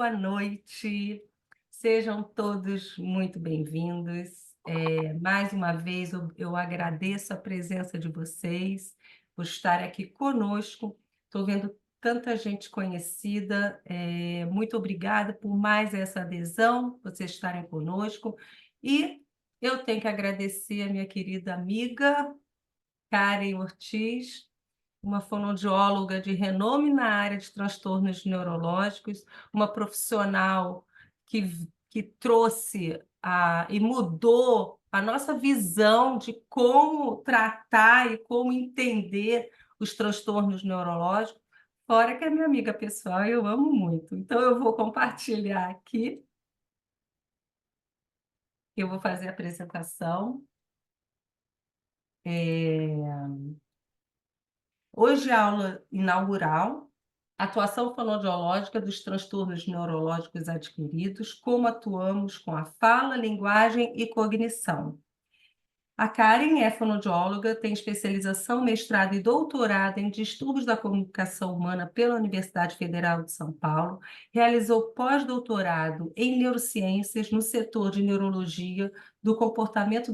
Boa noite, sejam todos muito bem-vindos. Mais uma vez, eu agradeço a presença de vocês por estar aqui conosco. Estou vendo tanta gente conhecida. Muito obrigada por mais essa adesão, vocês estarem conosco. E eu tenho que agradecer a minha querida amiga Karen Ortiz, uma fonoaudióloga de renome na área de transtornos neurológicos, uma profissional que trouxe e mudou a nossa visão de como tratar e como entender os transtornos neurológicos, fora que é minha amiga pessoal, eu amo muito. Então, eu vou compartilhar aqui, eu vou fazer a apresentação. Hoje, a aula inaugural, atuação fonoaudiológica dos transtornos neurológicos adquiridos, como atuamos com a fala, linguagem e cognição. A Karen é fonoaudióloga, tem especialização, mestrado e doutorado em distúrbios da comunicação humana pela Universidade Federal de São Paulo, realizou pós-doutorado em neurociências no setor de neurologia do comportamento,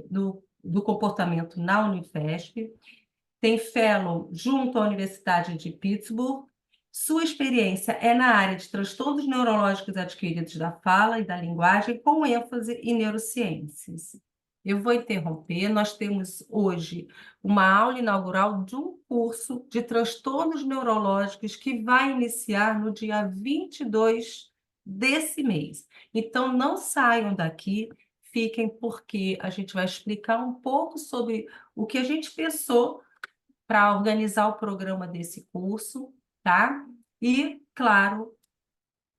do comportamento na Unifesp, tem fellow junto à Universidade de Pittsburgh. Sua experiência é na área de transtornos neurológicos adquiridos da fala e da linguagem, com ênfase em neurociências. Eu vou interromper. Nós temos hoje uma aula inaugural de um curso de transtornos neurológicos que vai iniciar no dia 22 desse mês. Então, não saiam daqui, fiquem, porque a gente vai explicar um pouco sobre o que a gente pensou para organizar o programa desse curso, tá? E, claro,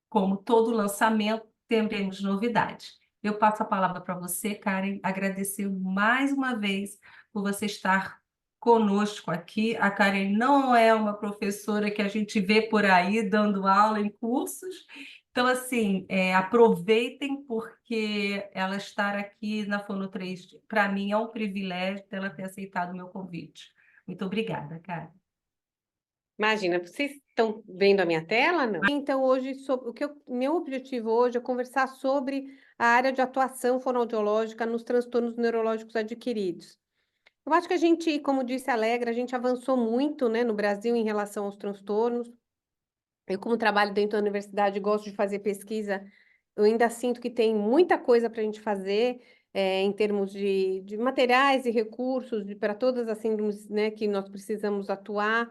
como todo lançamento, teremos novidades. Eu passo a palavra para você, Karen, agradecer mais uma vez por você estar conosco aqui. A Karen não é uma professora que a gente vê por aí dando aula em cursos, então, assim, aproveitem, porque ela estar aqui na Fono 3, para mim, é um privilégio dela ter aceitado o meu convite. Muito obrigada, Karen. Imagina, vocês estão vendo a minha tela, não? Então, hoje, meu objetivo hoje é conversar sobre a área de atuação fonoaudiológica nos transtornos neurológicos adquiridos. Eu acho que a gente, como disse a Alegra, a gente avançou muito, né, no Brasil em relação aos transtornos. Eu, como trabalho dentro da universidade, gosto de fazer pesquisa, eu ainda sinto que tem muita coisa para a gente fazer, em termos de materiais e recursos para todas as síndromes, né, que nós precisamos atuar,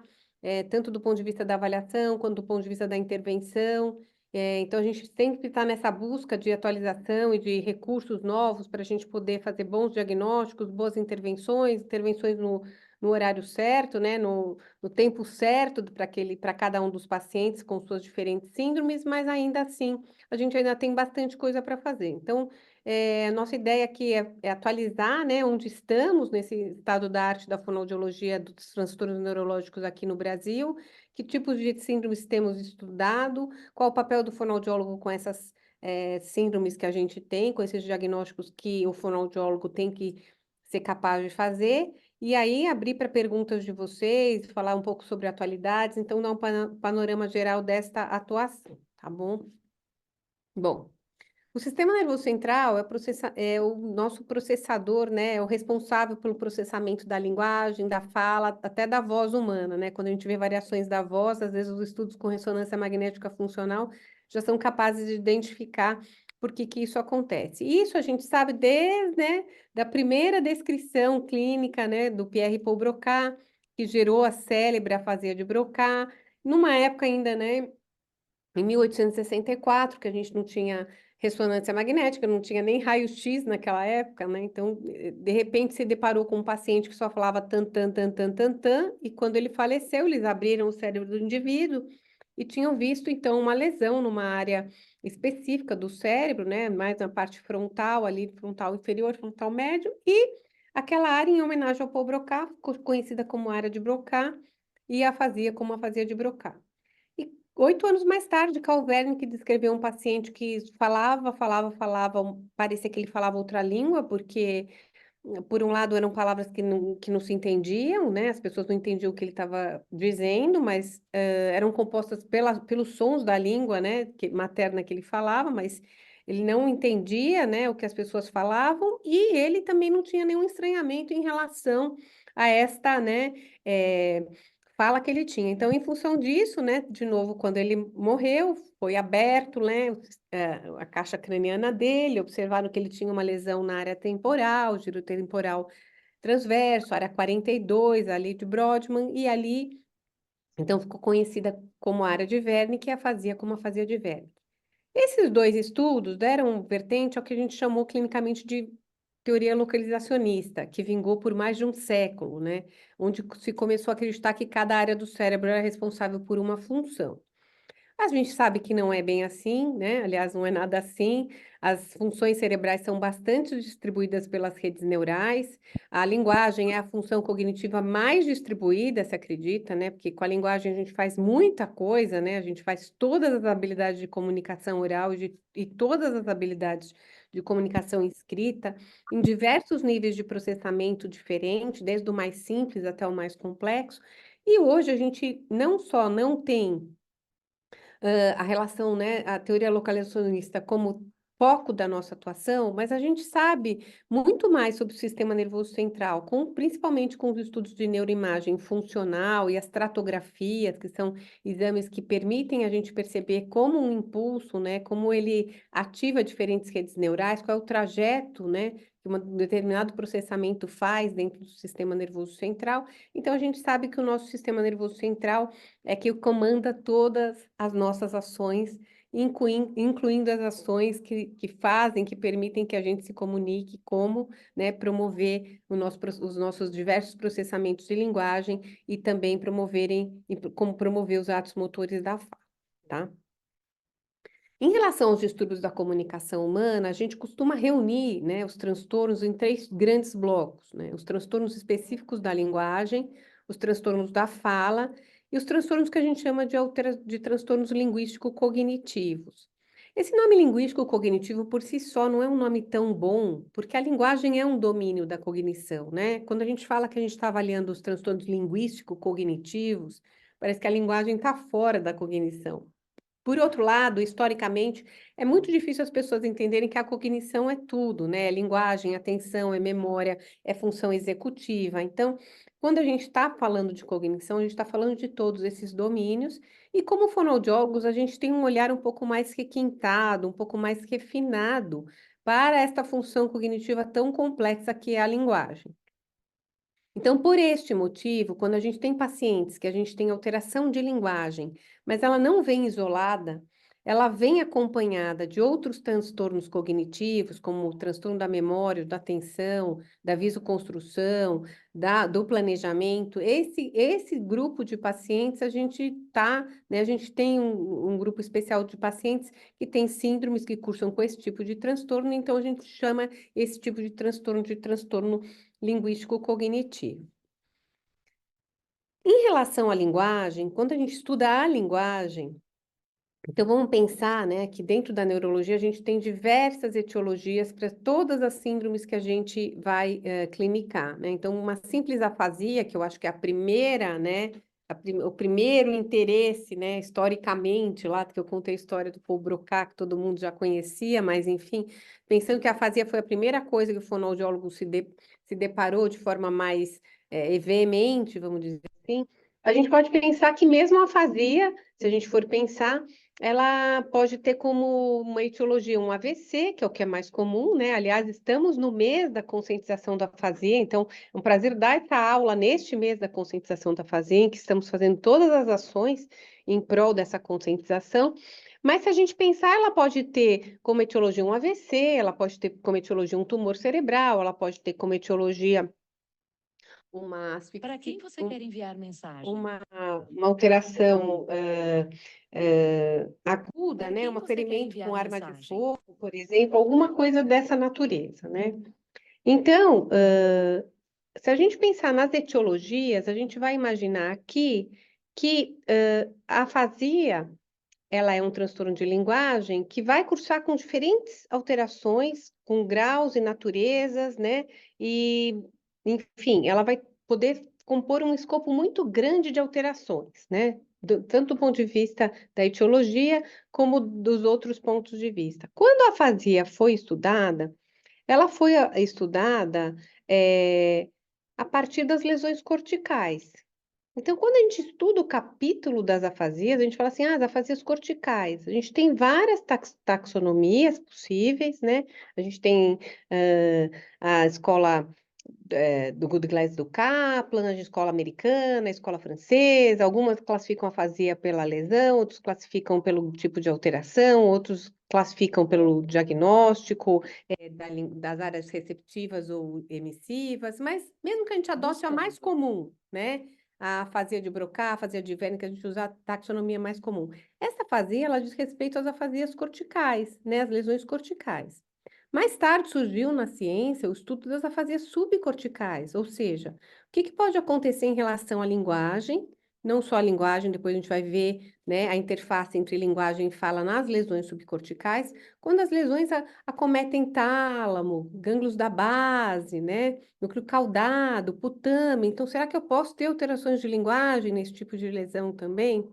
tanto do ponto de vista da avaliação, quanto do ponto de vista da intervenção. Então, a gente tem que estar nessa busca de atualização e de recursos novos para a gente poder fazer bons diagnósticos, boas intervenções no horário certo, né, no tempo certo para cada um dos pacientes com suas diferentes síndromes, mas ainda assim a gente ainda tem bastante coisa para fazer. Então, nossa ideia aqui é atualizar, né, onde estamos nesse estado da arte da fonoaudiologia dos transtornos neurológicos aqui no Brasil, que tipos de síndromes temos estudado, qual o papel do fonoaudiólogo com essas síndromes que a gente tem, com esses diagnósticos que o fonoaudiólogo tem que ser capaz de fazer, e aí abrir para perguntas de vocês, falar um pouco sobre atualidades, então dar um panorama geral desta atuação, tá bom? Bom, o sistema nervoso central é o nosso processador, né? É o responsável pelo processamento da linguagem, da fala, até da voz humana, né? Quando a gente vê variações da voz, às vezes os estudos com ressonância magnética funcional já são capazes de identificar por que que isso acontece. Isso a gente sabe desde, né, da primeira descrição clínica, né, do Pierre Paul Broca, que gerou a célebre afasia de Broca, numa época ainda, né, em 1864, que a gente não tinha ressonância magnética, não tinha nem raio-x naquela época, né? Então, de repente, se deparou com um paciente que só falava tan, tan, tan, tan, tan, tan, e quando ele faleceu, eles abriram o cérebro do indivíduo e tinham visto, então, uma lesão numa área específica do cérebro, né? Mais na parte frontal, ali, frontal inferior, frontal médio, e aquela área, em homenagem ao Paul Broca, ficou conhecida como área de Broca, e a afasia como afasia de Broca. 8 anos mais tarde, Carl Wernicke descreveu um paciente que falava, parecia que ele falava outra língua, porque por um lado, eram palavras que não se entendiam, né? As pessoas não entendiam o que ele estava dizendo, mas eram compostas pelos sons da língua, né? Materna que ele falava, mas ele não entendia, né, o que as pessoas falavam, e ele também não tinha nenhum estranhamento em relação a esta, né, fala que ele tinha. Então, em função disso, né, de novo, quando ele morreu, foi aberto, né, a caixa craniana dele, observaram que ele tinha uma lesão na área temporal, giro temporal transverso, área 42, ali de Brodmann, e ali, então, ficou conhecida como área de Wernicke, e a afasia como afasia de Wernicke. Esses dois estudos deram vertente ao que a gente chamou clinicamente de teoria localizacionista, que vingou por mais de um século, né? Onde se começou a acreditar que cada área do cérebro era responsável por uma função. A gente sabe que não é bem assim, né? Aliás, não é nada assim. As funções cerebrais são bastante distribuídas pelas redes neurais. A linguagem é a função cognitiva mais distribuída, se acredita, né? Porque com a linguagem a gente faz muita coisa, né? A gente faz todas as habilidades de comunicação oral e todas as habilidades de comunicação escrita, em diversos níveis de processamento diferente, desde o mais simples até o mais complexo. E hoje a gente não só não tem a relação, né, a teoria localizacionista como foco da nossa atuação, mas a gente sabe muito mais sobre o sistema nervoso central, principalmente com os estudos de neuroimagem funcional e as tratografias, que são exames que permitem a gente perceber como um impulso, né, como ele ativa diferentes redes neurais, qual é o trajeto, né, que um determinado processamento faz dentro do sistema nervoso central. Então, a gente sabe que o nosso sistema nervoso central é que comanda todas as nossas ações, incluindo as ações que fazem, que permitem que a gente se comunique, como, né, promover os nossos diversos processamentos de linguagem e também como promover os atos motores da fala, tá? Em relação aos distúrbios da comunicação humana, a gente costuma reunir, né, os transtornos em três grandes blocos, né? Os transtornos específicos da linguagem, os transtornos da fala e os transtornos que a gente chama de transtornos linguístico-cognitivos. Esse nome linguístico-cognitivo por si só não é um nome tão bom, porque a linguagem é um domínio da cognição, né? Quando a gente fala que a gente está avaliando os transtornos linguístico-cognitivos, parece que a linguagem está fora da cognição. Por outro lado, historicamente, é muito difícil as pessoas entenderem que a cognição é tudo, né? É linguagem, atenção, é memória, é função executiva. Então, quando a gente está falando de cognição, a gente está falando de todos esses domínios, e como fonoaudiólogos, a gente tem um olhar um pouco mais requintado, um pouco mais refinado para esta função cognitiva tão complexa que é a linguagem. Então, por este motivo, quando a gente tem pacientes que a gente tem alteração de linguagem, mas ela não vem isolada, ela vem acompanhada de outros transtornos cognitivos, como o transtorno da memória, da atenção, da visoconstrução, do planejamento. Esse grupo de pacientes, né, a gente tem um grupo especial de pacientes que tem síndromes que cursam com esse tipo de transtorno, então a gente chama esse tipo de transtorno linguístico-cognitivo. Em relação à linguagem, quando a gente estuda a linguagem, então vamos pensar, né, que dentro da neurologia a gente tem diversas etiologias para todas as síndromes que a gente vai clinicar, né? Então, uma simples afasia, que eu acho que é a primeira, né, o primeiro interesse, né, historicamente, lá que eu contei a história do Paul Broca, que todo mundo já conhecia, mas enfim, pensando que a afasia foi a primeira coisa que o fonoaudiólogo se deparou de forma mais veemente, vamos dizer assim, a gente pode pensar que mesmo a afasia, se a gente for pensar, ela pode ter como uma etiologia um AVC, que é o que é mais comum, né? Aliás, estamos no mês da conscientização da afasia, então é um prazer dar essa aula neste mês da conscientização da afasia, em que estamos fazendo todas as ações em prol dessa conscientização. Mas se a gente pensar, ela pode ter como etiologia um AVC, ela pode ter como etiologia um tumor cerebral, ela pode ter como etiologia uma Para quem você quer enviar mensagem? uma alteração aguda, né? Um você quer ferimento enviar com arma de mensagem? fogo, por exemplo, alguma coisa dessa natureza, né? Então, se a gente pensar nas etiologias, a gente vai imaginar aqui que a afasia ela é um transtorno de linguagem que vai cursar com diferentes alterações, com graus e naturezas, né? E, enfim, ela vai poder compor um escopo muito grande de alterações, né? Tanto do ponto de vista da etiologia, como dos outros pontos de vista. Quando a afasia foi estudada, ela foi estudada a partir das lesões corticais. Então, quando a gente estuda o capítulo das afasias, a gente fala assim, as afasias corticais. A gente tem várias taxonomias possíveis, né? A gente tem a escola do Good Glass do Kaplan, a escola americana, a escola francesa. Algumas classificam a afasia pela lesão, outros classificam pelo tipo de alteração, outros classificam pelo diagnóstico das áreas receptivas ou emissivas, mas mesmo que a gente adote a mais comum, né? A afasia de Broca, a afasia de Wernicke, a gente usa a taxonomia mais comum. Essa afasia, ela diz respeito às afasias corticais, né? As lesões corticais. Mais tarde surgiu na ciência o estudo das afasias subcorticais, ou seja, o que pode acontecer em relação à linguagem, não só a linguagem, depois a gente vai ver, né, a interface entre linguagem e fala nas lesões subcorticais, quando as lesões acometem tálamo, gânglios da base, né, núcleo caudado, putame. Então, será que eu posso ter alterações de linguagem nesse tipo de lesão também?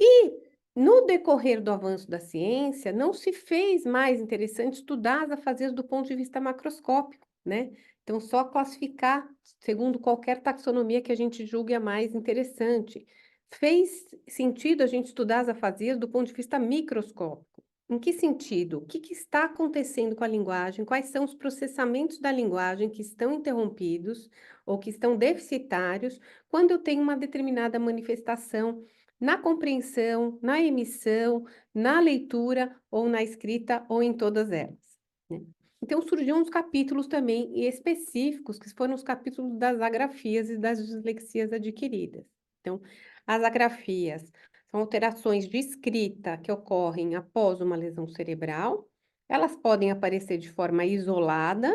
E no decorrer do avanço da ciência, não se fez mais interessante estudar as afasias do ponto de vista macroscópico, né? Então, só classificar segundo qualquer taxonomia que a gente julgue a mais interessante. Fez sentido a gente estudar as afasias do ponto de vista microscópico. Em que sentido? O que está acontecendo com a linguagem? Quais são os processamentos da linguagem que estão interrompidos ou que estão deficitários quando eu tenho uma determinada manifestação na compreensão, na emissão, na leitura ou na escrita ou em todas elas, né? Então surgiram uns capítulos também específicos, que foram os capítulos das agrafias e das dislexias adquiridas. Então, as agrafias são alterações de escrita que ocorrem após uma lesão cerebral. Elas podem aparecer de forma isolada.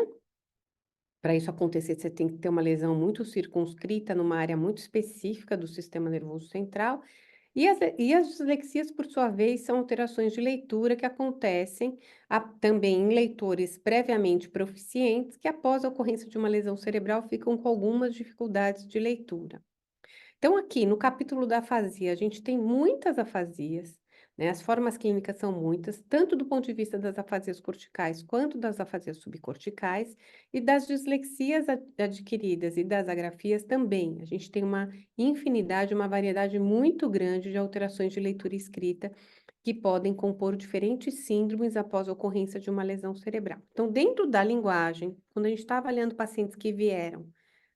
Para isso acontecer, você tem que ter uma lesão muito circunscrita numa área muito específica do sistema nervoso central. E as dislexias, por sua vez, são alterações de leitura que acontecem também em leitores previamente proficientes, que após a ocorrência de uma lesão cerebral ficam com algumas dificuldades de leitura. Então, aqui no capítulo da afasia, a gente tem muitas afasias, né? As formas clínicas são muitas, tanto do ponto de vista das afasias corticais quanto das afasias subcorticais, e das dislexias adquiridas e das agrafias também. A gente tem uma infinidade, uma variedade muito grande de alterações de leitura e escrita que podem compor diferentes síndromes após a ocorrência de uma lesão cerebral. Então, dentro da linguagem, quando a gente está avaliando pacientes que vieram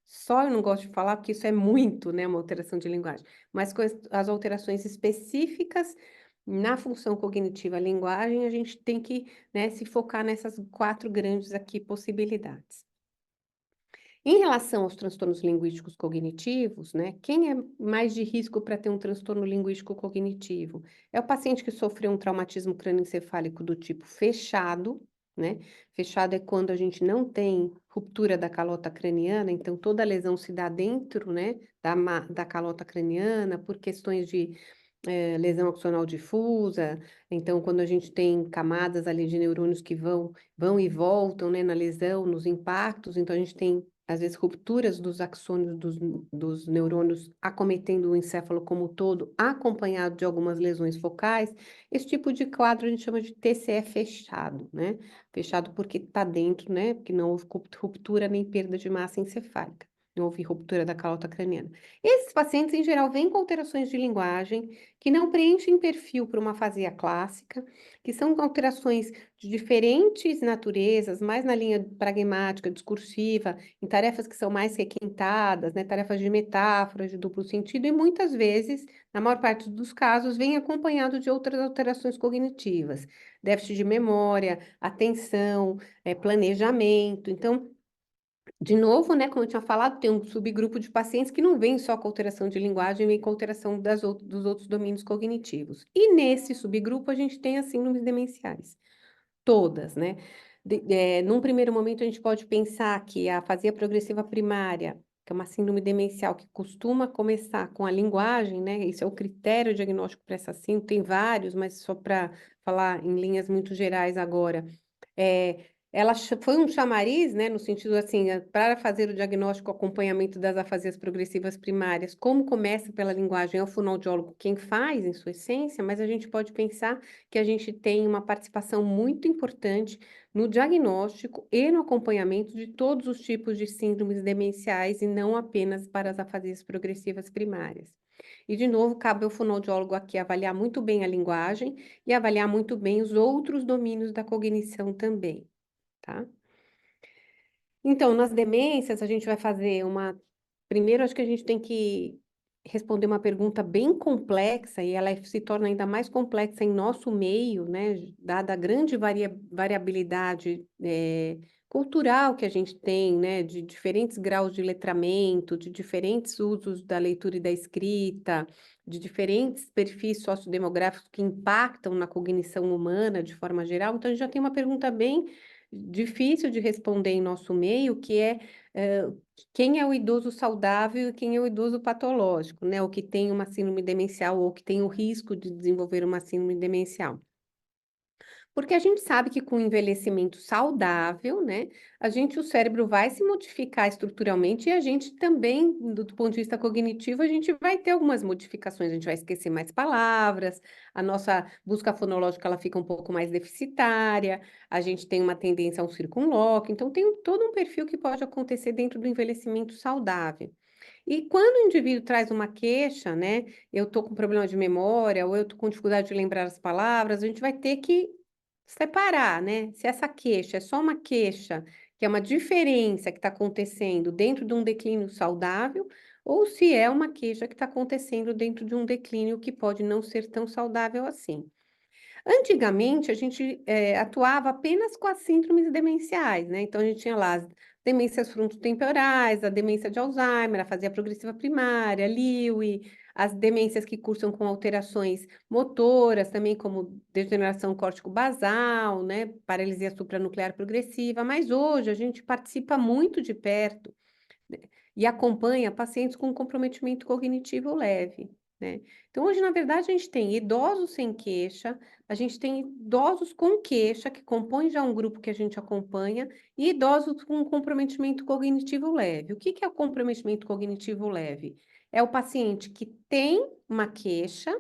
só eu não gosto de falar porque isso é muito, né, uma alteração de linguagem, mas com as alterações específicas na função cognitiva linguagem, a gente tem que, né, se focar nessas 4 grandes aqui possibilidades. Em relação aos transtornos linguísticos cognitivos, né, quem é mais de risco para ter um transtorno linguístico cognitivo? É o paciente que sofreu um traumatismo crânioencefálico do tipo fechado, né? Fechado é quando a gente não tem ruptura da calota craniana, então toda a lesão se dá dentro, né, da calota craniana por questões de lesão axonal difusa. Então, quando a gente tem camadas ali de neurônios que vão e voltam, né, na lesão, nos impactos, então a gente tem às vezes rupturas dos axônios dos neurônios acometendo o encéfalo como um todo, acompanhado de algumas lesões focais. Esse tipo de quadro a gente chama de TCE fechado, né? Fechado porque está dentro, né? Porque não houve ruptura nem perda de massa encefálica, não houve ruptura da calota craniana. Esses pacientes, em geral, vêm com alterações de linguagem que não preenchem perfil para uma afasia clássica, que são alterações de diferentes naturezas, mais na linha pragmática, discursiva, em tarefas que são mais requintadas, né, tarefas de metáforas, de duplo sentido, e muitas vezes, na maior parte dos casos, vem acompanhado de outras alterações cognitivas, déficit de memória, atenção, planejamento. Então, de novo, né, como eu tinha falado, tem um subgrupo de pacientes que não vem só com alteração de linguagem, vem com alteração dos outros domínios cognitivos. E nesse subgrupo a gente tem as síndromes demenciais, todas, né? Num primeiro momento a gente pode pensar que a afasia progressiva primária que é uma síndrome demencial que costuma começar com a linguagem, né? Isso é o critério diagnóstico para essa síndrome, tem vários, mas só para falar em linhas muito gerais agora. Ela foi um chamariz, né, no sentido assim, para fazer o diagnóstico e acompanhamento das afasias progressivas primárias, como começa pela linguagem, é o fonoaudiólogo quem faz, em sua essência, mas a gente pode pensar que a gente tem uma participação muito importante no diagnóstico e no acompanhamento de todos os tipos de síndromes demenciais e não apenas para as afasias progressivas primárias. E, de novo, cabe ao fonoaudiólogo aqui avaliar muito bem a linguagem e avaliar muito bem os outros domínios da cognição também, tá? Então, nas demências, a gente vai fazer uma... Primeiro, acho que a gente tem que responder uma pergunta bem complexa, e ela se torna ainda mais complexa em nosso meio, né? Dada a grande variabilidade cultural que a gente tem, né? De diferentes graus de letramento, de diferentes usos da leitura e da escrita, de diferentes perfis sociodemográficos que impactam na cognição humana de forma geral. Então, a gente já tem uma pergunta bem difícil de responder em nosso meio, que é quem é o idoso saudável e quem é o idoso patológico, né? O que tem uma síndrome demencial ou que tem o risco de desenvolver uma síndrome demencial. Porque a gente sabe que com o envelhecimento saudável, né, o cérebro vai se modificar estruturalmente e a gente também, do ponto de vista cognitivo, a gente vai ter algumas modificações, a gente vai esquecer mais palavras, a nossa busca fonológica ela fica um pouco mais deficitária, a gente tem uma tendência a um circunloquio, então tem todo um perfil que pode acontecer dentro do envelhecimento saudável. E quando o indivíduo traz uma queixa, né, eu estou com problema de memória ou eu estou com dificuldade de lembrar as palavras, a gente vai ter que separar, né? Se essa queixa é só uma queixa, que é uma diferença que está acontecendo dentro de um declínio saudável, ou se é uma queixa que está acontecendo dentro de um declínio que pode não ser tão saudável assim. Antigamente, a gente atuava apenas com as síndromes demenciais, né? Então, a gente tinha lá as demências frontotemporais, a demência de Alzheimer, a fase progressiva primária, Lewy, as demências que cursam com alterações motoras, também como degeneração córtico-basal, né? Paralisia supranuclear progressiva. Mas hoje, a gente participa muito de perto, né, e acompanha pacientes com comprometimento cognitivo leve, né? Então, hoje, na verdade, a gente tem idosos sem queixa, a gente tem idosos com queixa, que compõem já um grupo que a gente acompanha, e idosos com comprometimento cognitivo leve. O que é o comprometimento cognitivo leve? É o paciente que tem uma queixa,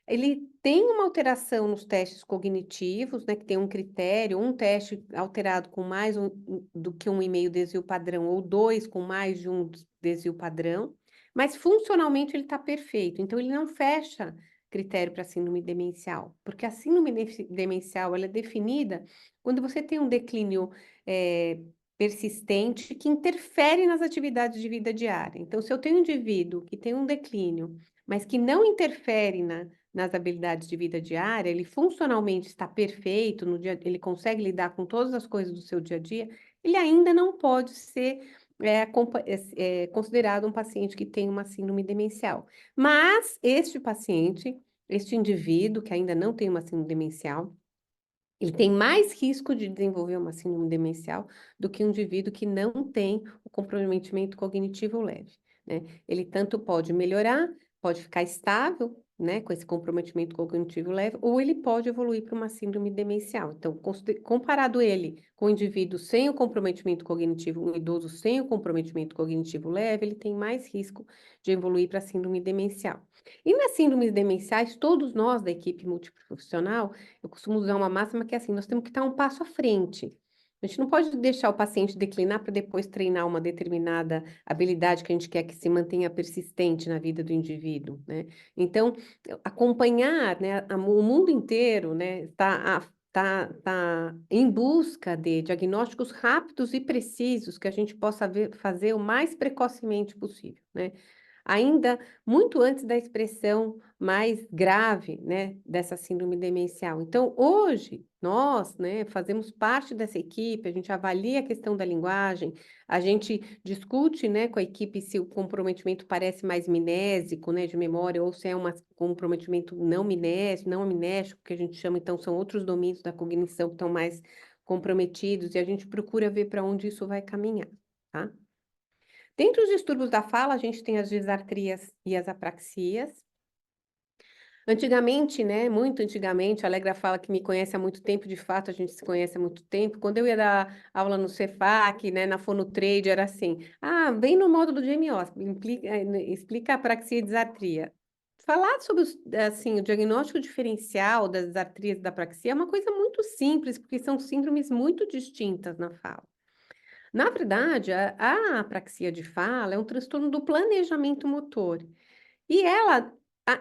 ele tem uma alteração nos testes cognitivos, né, que tem um critério, um teste alterado com mais do que 1,5 desvio padrão, ou 2 com mais de um desvio padrão, mas funcionalmente ele está perfeito, então ele não fecha critério para síndrome demencial, porque a síndrome demencial ela é definida quando você tem um declínio persistente que interfere nas atividades de vida diária. Então, se eu tenho um indivíduo que tem um declínio, mas que não interfere nas habilidades de vida diária, ele funcionalmente está perfeito, no dia, ele consegue lidar com todas as coisas do seu dia a dia, ele ainda não pode ser considerado um paciente que tem uma síndrome demencial. Mas este paciente, este indivíduo que ainda não tem uma síndrome demencial, ele tem mais risco de desenvolver uma síndrome demencial do que um indivíduo que não tem o comprometimento cognitivo leve, né? Ele tanto pode melhorar, pode ficar estável, né, com esse comprometimento cognitivo leve, ou ele pode evoluir para uma síndrome demencial. Então, comparado ele com o indivíduo sem o comprometimento cognitivo, um idoso sem o comprometimento cognitivo leve, ele tem mais risco de evoluir para a síndrome demencial. E nas síndromes demenciais, todos nós da equipe multiprofissional, eu costumo usar uma máxima que é assim, nós temos que estar um passo à frente. A gente não pode deixar o paciente declinar para depois treinar uma determinada habilidade que a gente quer que se mantenha persistente na vida do indivíduo, né? Então, acompanhar, né, o mundo inteiro, né, tá em busca de diagnósticos rápidos e precisos que a gente possa fazer o mais precocemente possível, né? Ainda muito antes da expressão mais grave, né, dessa síndrome demencial. Então, hoje, nós, né, fazemos parte dessa equipe, a gente avalia a questão da linguagem, a gente discute, né, com a equipe se o comprometimento parece mais minésico, né, de memória, ou se é um comprometimento não minésico, não amnésico, que a gente chama, então, são outros domínios da cognição que estão mais comprometidos, e a gente procura ver para onde isso vai caminhar, tá? Dentre os distúrbios da fala, a gente tem as disartrias e as apraxias. Antigamente, né, muito antigamente, a Alegra fala que me conhece há muito tempo, de fato, a gente se conhece há muito tempo. Quando eu ia dar aula no Cefac, né, na Fonotrade, era assim, vem no módulo de MO, explica a apraxia e disartria. Falar sobre assim, o diagnóstico diferencial das disartrias e da apraxia é uma coisa muito simples, porque são síndromes muito distintas na fala. Na verdade, a apraxia de fala é um transtorno do planejamento motor. E ela,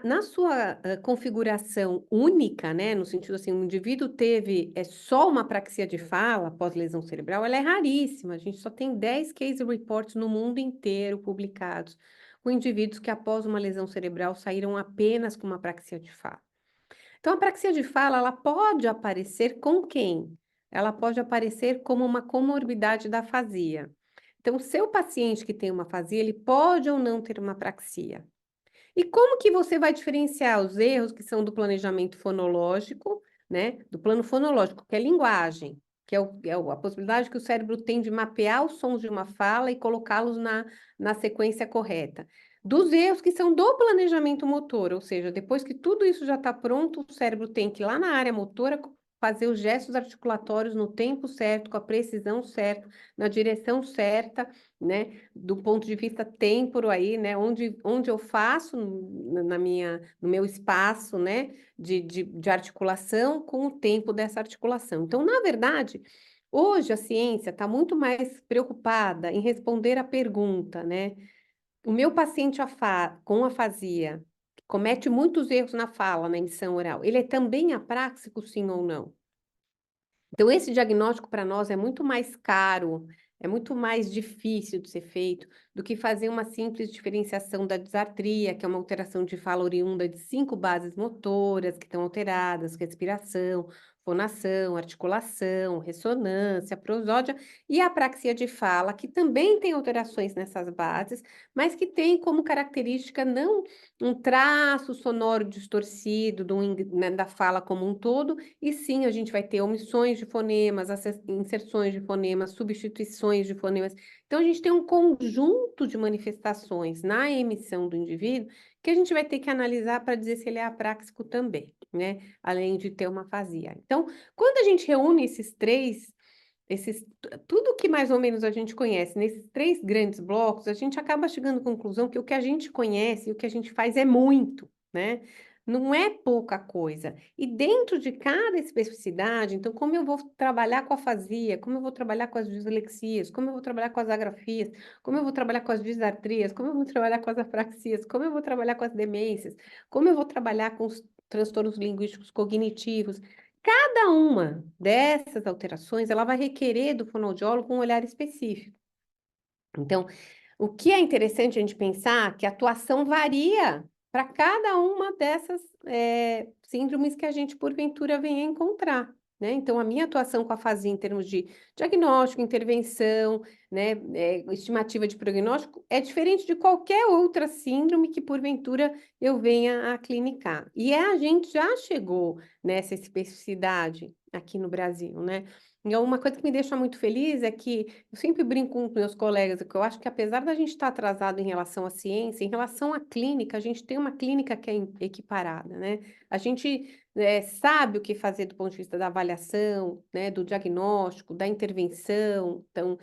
na sua configuração única, né, no sentido assim, o indivíduo teve só uma apraxia de fala após lesão cerebral, ela é raríssima. A gente só tem 10 case reports no mundo inteiro publicados com indivíduos que após uma lesão cerebral saíram apenas com uma apraxia de fala. Então, a apraxia de fala, ela pode aparecer com quem? Ela pode aparecer como uma comorbidade da afasia. Então, o seu paciente que tem uma afasia, ele pode ou não ter uma apraxia. E como que você vai diferenciar os erros que são do planejamento fonológico, né? Do plano fonológico, que é linguagem, que é a possibilidade que o cérebro tem de mapear os sons de uma fala e colocá-los na sequência correta. Dos erros que são do planejamento motor, ou seja, depois que tudo isso já está pronto, o cérebro tem que ir lá na área motora fazer os gestos articulatórios no tempo certo, com a precisão certa, na direção certa, né? Do ponto de vista temporo aí, né? Onde eu faço no meu espaço, né? De articulação com o tempo dessa articulação. Então, na verdade, hoje a ciência está muito mais preocupada em responder a pergunta, né? O meu paciente com afasia comete muitos erros na fala, na emissão oral. Ele é também apráxico, sim ou não? Então, esse diagnóstico para nós é muito mais caro, é muito mais difícil de ser feito do que fazer uma simples diferenciação da disartria, que é uma alteração de fala oriunda de 5 bases motoras que estão alteradas: respiração, fonação, articulação, ressonância, prosódia, e a apraxia de fala, que também tem alterações nessas bases, mas que tem como característica não um traço sonoro distorcido né, da fala como um todo, e sim, a gente vai ter omissões de fonemas, inserções de fonemas, substituições de fonemas. Então, a gente tem um conjunto de manifestações na emissão do indivíduo que a gente vai ter que analisar para dizer se ele é apráxico também, né? Além de ter uma afasia. Então, quando a gente reúne tudo que mais ou menos a gente conhece nesses 3 grandes blocos, a gente acaba chegando à conclusão que o que a gente conhece e o que a gente faz é muito, né? Não é pouca coisa. E dentro de cada especificidade, então, como eu vou trabalhar com a afasia, como eu vou trabalhar com as dislexias, como eu vou trabalhar com as agrafias, como eu vou trabalhar com as disartrias, como eu vou trabalhar com as apraxias, como eu vou trabalhar com as demências, como eu vou trabalhar com os transtornos linguísticos cognitivos. Cada uma dessas alterações, ela vai requerer do fonoaudiólogo um olhar específico. Então, o que é interessante a gente pensar é que a atuação varia para cada uma dessas síndromes que a gente, porventura, venha encontrar, né? Então, a minha atuação com a afasia em termos de diagnóstico, intervenção, né, estimativa de prognóstico, é diferente de qualquer outra síndrome que, porventura, eu venha a clinicar. E a gente já chegou nessa especificidade aqui no Brasil, né? Então, uma coisa que me deixa muito feliz é que eu sempre brinco com meus colegas, que eu acho que apesar da gente estar atrasado em relação à ciência, em relação à clínica, a gente tem uma clínica que é equiparada, né? A gente sabe o que fazer do ponto de vista da avaliação, né? Do diagnóstico, da intervenção, então,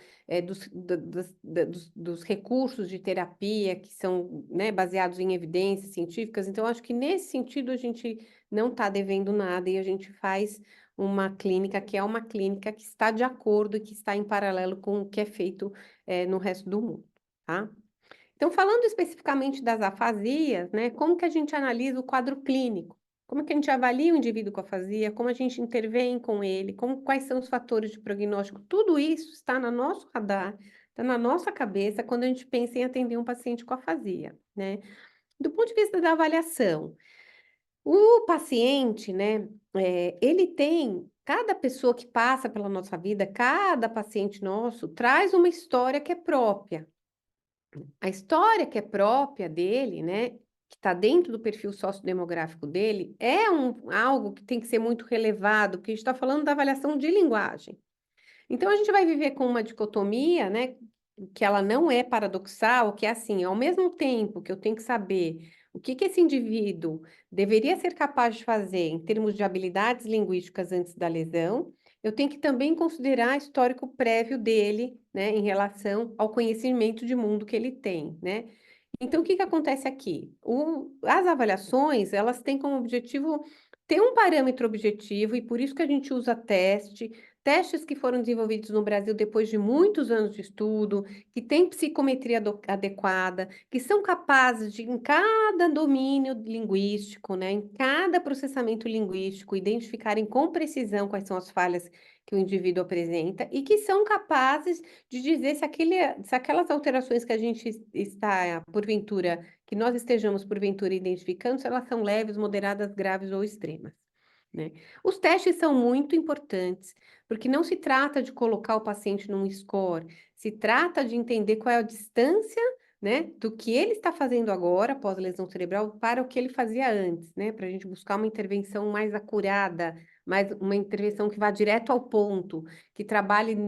dos recursos de terapia que são, né, baseados em evidências científicas. Então, acho que nesse sentido a gente não está devendo nada e a gente faz uma clínica que é uma clínica que está de acordo e que está em paralelo com o que é feito no resto do mundo, tá? Então, falando especificamente das afasias, né, como que a gente analisa o quadro clínico? Como que a gente avalia o indivíduo com afasia? Como a gente intervém com ele? Quais são os fatores de prognóstico? Tudo isso está no nosso radar, está na nossa cabeça quando a gente pensa em atender um paciente com afasia, né? Do ponto de vista da avaliação, o paciente, né, ele tem, cada pessoa que passa pela nossa vida, cada paciente nosso, traz uma história que é própria. A história que é própria dele, né, que está dentro do perfil sociodemográfico dele, é algo que tem que ser muito relevado, porque a gente está falando da avaliação de linguagem. Então, a gente vai viver com uma dicotomia, né, que ela não é paradoxal, que é assim, ao mesmo tempo que eu tenho que saber o que esse indivíduo deveria ser capaz de fazer em termos de habilidades linguísticas antes da lesão, eu tenho que também considerar histórico prévio dele, né, em relação ao conhecimento de mundo que ele tem, né? Então, o que que acontece aqui? As avaliações, elas têm como objetivo ter um parâmetro objetivo e por isso que a gente usa testes que foram desenvolvidos no Brasil depois de muitos anos de estudo, que têm psicometria adequada, que são capazes de, em cada domínio linguístico, né, em cada processamento linguístico, identificarem com precisão quais são as falhas que o indivíduo apresenta e que são capazes de dizer se aquelas alterações que a gente está, porventura, que nós estejamos, porventura, identificando, se elas são leves, moderadas, graves ou extremas, né? Os testes são muito importantes, porque não se trata de colocar o paciente num score, se trata de entender qual é a distância, né, do que ele está fazendo agora, após a lesão cerebral, para o que ele fazia antes, né, para a gente buscar uma intervenção mais acurada, mais uma intervenção que vá direto ao ponto, que trabalhe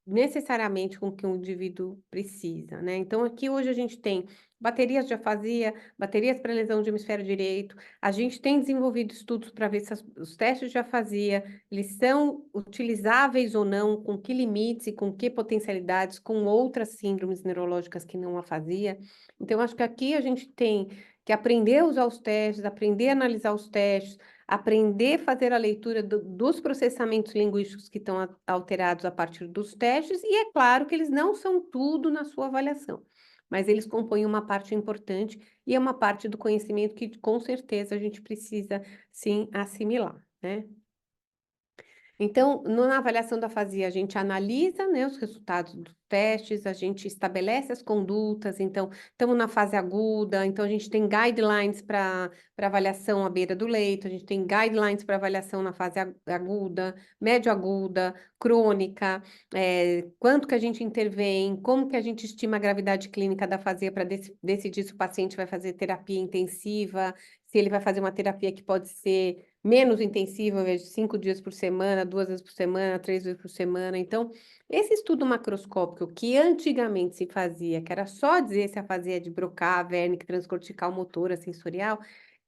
necessariamente com o que o indivíduo precisa, né? Então, aqui hoje a gente tem baterias de afasia, baterias para lesão de hemisfério direito, a gente tem desenvolvido estudos para ver se os testes de afasia, eles são utilizáveis ou não, com que limites e com que potencialidades, com outras síndromes neurológicas que não afasia. Então, acho que aqui a gente tem que aprender a usar os testes, aprender a analisar os testes, aprender a fazer a leitura dos processamentos linguísticos que estão alterados a partir dos testes, e é claro que eles não são tudo na sua avaliação, mas eles compõem uma parte importante e é uma parte do conhecimento que com certeza a gente precisa sim assimilar, né? Então, na avaliação da afasia, a gente analisa, né, os resultados dos testes, a gente estabelece as condutas, então, estamos na fase aguda, então a gente tem guidelines para avaliação à beira do leito, a gente tem guidelines para avaliação na fase aguda, médio aguda, crônica, quanto que a gente intervém, como que a gente estima a gravidade clínica da afasia para decidir se o paciente vai fazer terapia intensiva, se ele vai fazer uma terapia que pode ser menos intensiva, ao invés de 5 dias por semana, 2 vezes por semana, 3 vezes por semana. Então, esse estudo macroscópico que antigamente se fazia, que era só dizer se a afasia é de Broca, Wernicke, transcortical, motora, sensorial,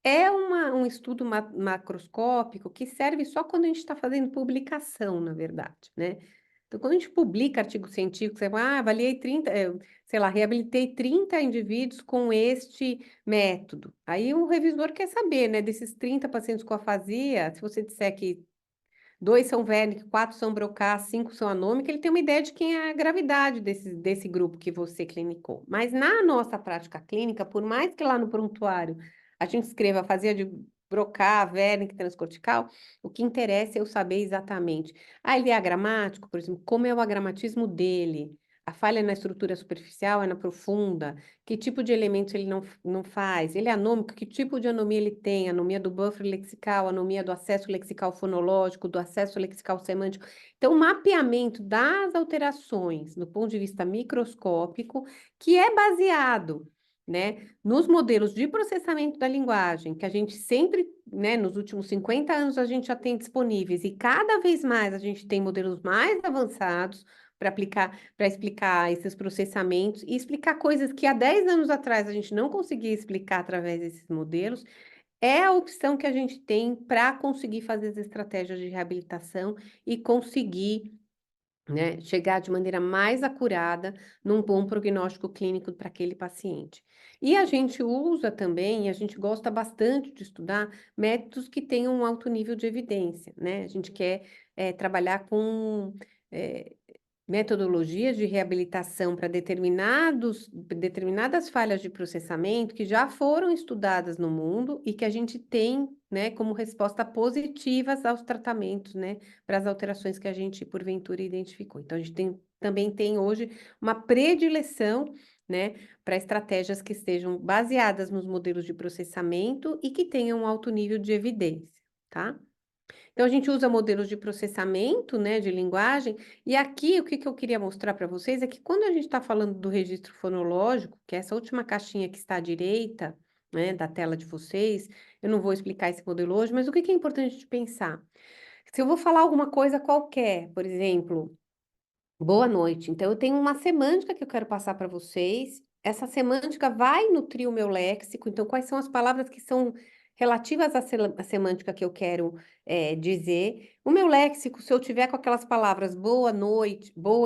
é um estudo macroscópico que serve só quando a gente está fazendo publicação, na verdade, né? Então, quando a gente publica artigo científico, você fala, avaliei 30, sei lá, reabilitei 30 indivíduos com este método. Aí o revisor quer saber, né, desses 30 pacientes com afasia, se você disser que 2 são Wernicke, 4 são Broca, 5 são anômica, ele tem uma ideia de quem é a gravidade desse grupo que você clinicou. Mas na nossa prática clínica, por mais que lá no prontuário a gente escreva afasia de Broca, Wernicke, transcortical, o que interessa é eu saber exatamente. Ah, ele é agramático, por exemplo, como é o agramatismo dele? A falha é na estrutura superficial, é na profunda? Que tipo de elementos ele não faz? Ele é anômico? Que tipo de anomia ele tem? Anomia do buffer lexical, anomia do acesso lexical fonológico, do acesso lexical semântico. Então, o mapeamento das alterações do ponto de vista microscópico, que é baseado, né, nos modelos de processamento da linguagem, que a gente sempre, né, nos últimos 50 anos a gente já tem disponíveis, e cada vez mais a gente tem modelos mais avançados para aplicar, para explicar esses processamentos e explicar coisas que há 10 anos atrás a gente não conseguia explicar através desses modelos, é a opção que a gente tem para conseguir fazer as estratégias de reabilitação e conseguir, né, chegar de maneira mais acurada num bom prognóstico clínico para aquele paciente. E a gente usa também, a gente gosta bastante de estudar métodos que tenham um alto nível de evidência, né? A gente quer trabalhar com metodologias de reabilitação para determinadas falhas de processamento que já foram estudadas no mundo e que a gente tem, né, como resposta positivas aos tratamentos, né, para as alterações que a gente, porventura, identificou. Então, a gente também tem hoje uma predileção, né, para estratégias que estejam baseadas nos modelos de processamento e que tenham um alto nível de evidência, tá? Então, a gente usa modelos de processamento, né, de linguagem, e aqui o que eu queria mostrar para vocês é que quando a gente está falando do registro fonológico, que é essa última caixinha que está à direita, né, da tela de vocês, eu não vou explicar esse modelo hoje, mas o que é importante de pensar? Se eu vou falar alguma coisa qualquer, por exemplo, Boa noite. Então, eu tenho uma semântica que eu quero passar para vocês. Essa semântica vai nutrir o meu léxico. Então, quais são as palavras que são relativas à semântica que eu quero dizer? O meu léxico, se eu tiver com aquelas palavras boa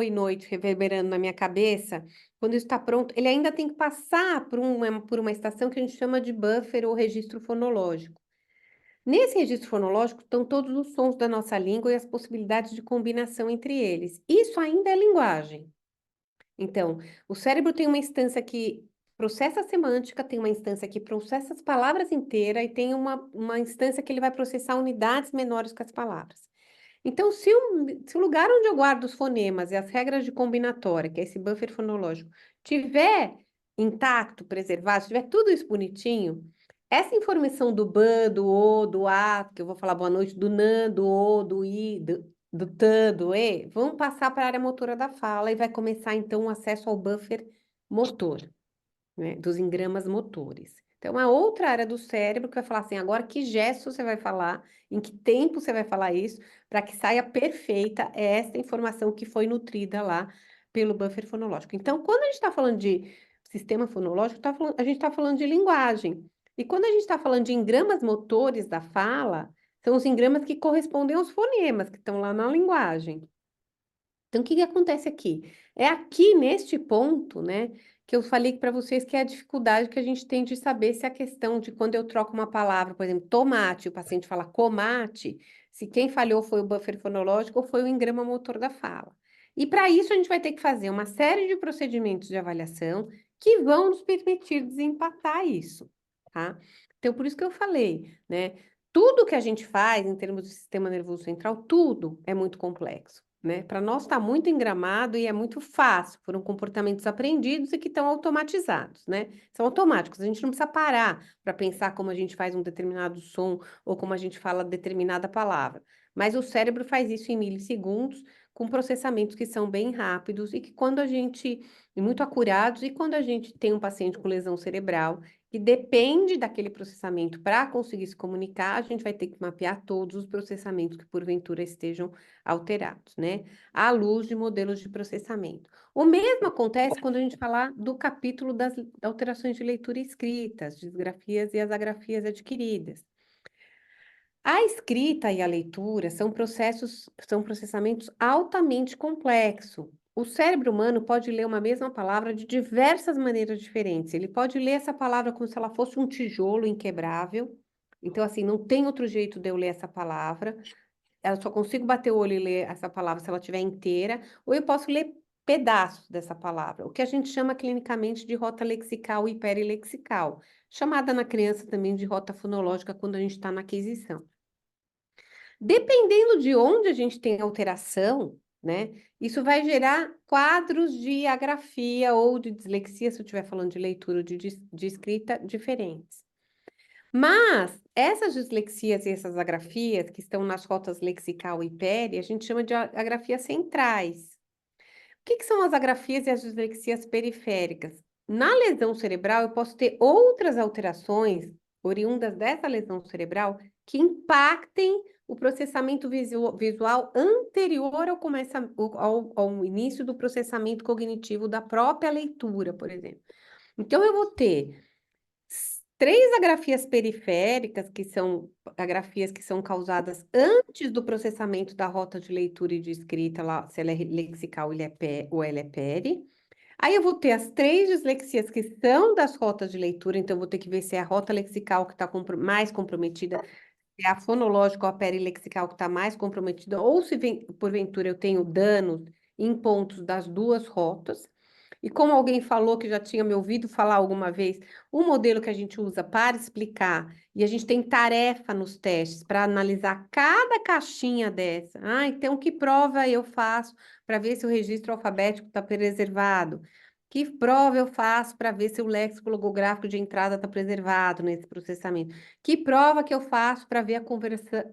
e noite reverberando na minha cabeça, quando isso está pronto, ele ainda tem que passar por uma estação que a gente chama de buffer ou registro fonológico. Nesse registro fonológico estão todos os sons da nossa língua e as possibilidades de combinação entre eles. Isso ainda é linguagem. Então, o cérebro tem uma instância que processa a semântica, tem uma instância que processa as palavras inteiras e tem uma instância que ele vai processar unidades menores que as palavras. Então, se o lugar onde eu guardo os fonemas e as regras de combinatória, que é esse buffer fonológico, tiver intacto, preservado, se tiver tudo isso bonitinho, essa informação do ban, do o, do a, que eu vou falar boa noite, do nan, do o, do i, do tan, do e, vão passar para a área motora da fala e vai começar, então, o acesso ao buffer motor, né, dos engramas motores. Então, é uma outra área do cérebro que vai falar assim, agora que gesto você vai falar, em que tempo você vai falar isso, para que saia perfeita essa informação que foi nutrida lá pelo buffer fonológico. Então, quando a gente está falando de sistema fonológico, a gente está falando de linguagem. E quando a gente está falando de engramas motores da fala, são os engramas que correspondem aos fonemas que estão lá na linguagem. Então, o que que acontece aqui? É aqui, neste ponto, né, que eu falei para vocês que é a dificuldade que a gente tem de saber se a questão de quando eu troco uma palavra, por exemplo, tomate, o paciente fala comate, se quem falhou foi o buffer fonológico ou foi o engrama motor da fala. E para isso a gente vai ter que fazer uma série de procedimentos de avaliação que vão nos permitir desempatar isso, tá? Então, por isso que eu falei, né? Tudo que a gente faz em termos de sistema nervoso central, tudo é muito complexo, né? Para nós está muito engramado e é muito fácil, foram comportamentos aprendidos e que estão automatizados, né? São automáticos, a gente não precisa parar para pensar como a gente faz um determinado som ou como a gente fala determinada palavra. Mas o cérebro faz isso em milissegundos, com processamentos que são bem rápidos e que quando a gente, e muito acurados, e quando a gente tem um paciente com lesão cerebral, que depende daquele processamento para conseguir se comunicar, a gente vai ter que mapear todos os processamentos que porventura estejam alterados, né? À luz de modelos de processamento. O mesmo acontece quando a gente falar do capítulo das alterações de leitura e escrita, as disgrafias e as agrafias adquiridas. A escrita e a leitura são processamentos altamente complexos. O cérebro humano pode ler uma mesma palavra de diversas maneiras diferentes. Ele pode ler essa palavra como se ela fosse um tijolo inquebrável. Então, assim, não tem outro jeito de eu ler essa palavra. Eu só consigo bater o olho e ler essa palavra se ela estiver inteira. Ou eu posso ler pedaços dessa palavra, o que a gente chama clinicamente de rota lexical e perilexical, chamada na criança também de rota fonológica quando a gente está na aquisição. Dependendo de onde a gente tem alteração, né? Isso vai gerar quadros de agrafia ou de dislexia, se eu estiver falando de leitura ou de escrita, diferentes. Mas essas dislexias e essas agrafias que estão nas rotas lexical e peri, a gente chama de agrafias centrais. O que são as agrafias e as dislexias periféricas? Na lesão cerebral, eu posso ter outras alterações oriundas dessa lesão cerebral que impactem o processamento visual anterior ao início do processamento cognitivo da própria leitura, por exemplo. Então, eu vou ter 3 agrafias periféricas, que são agrafias que são causadas antes do processamento da rota de leitura e de escrita, lá, se ela é lexical ou ela é peri. Aí eu vou ter as 3 dislexias que são das rotas de leitura, então eu vou ter que ver se é a rota lexical que está mais comprometida, se é a fonológica ou a perilexical que está mais comprometida, ou se porventura eu tenho danos em pontos das 2 rotas. E como alguém falou que já tinha me ouvido falar alguma vez, o modelo que a gente usa para explicar, e a gente tem tarefa nos testes para analisar cada caixinha dessa. Ah, então que prova eu faço para ver se o registro alfabético está preservado? Que prova eu faço para ver se o léxico logográfico de entrada está preservado nesse processamento? Que prova que eu faço para ver a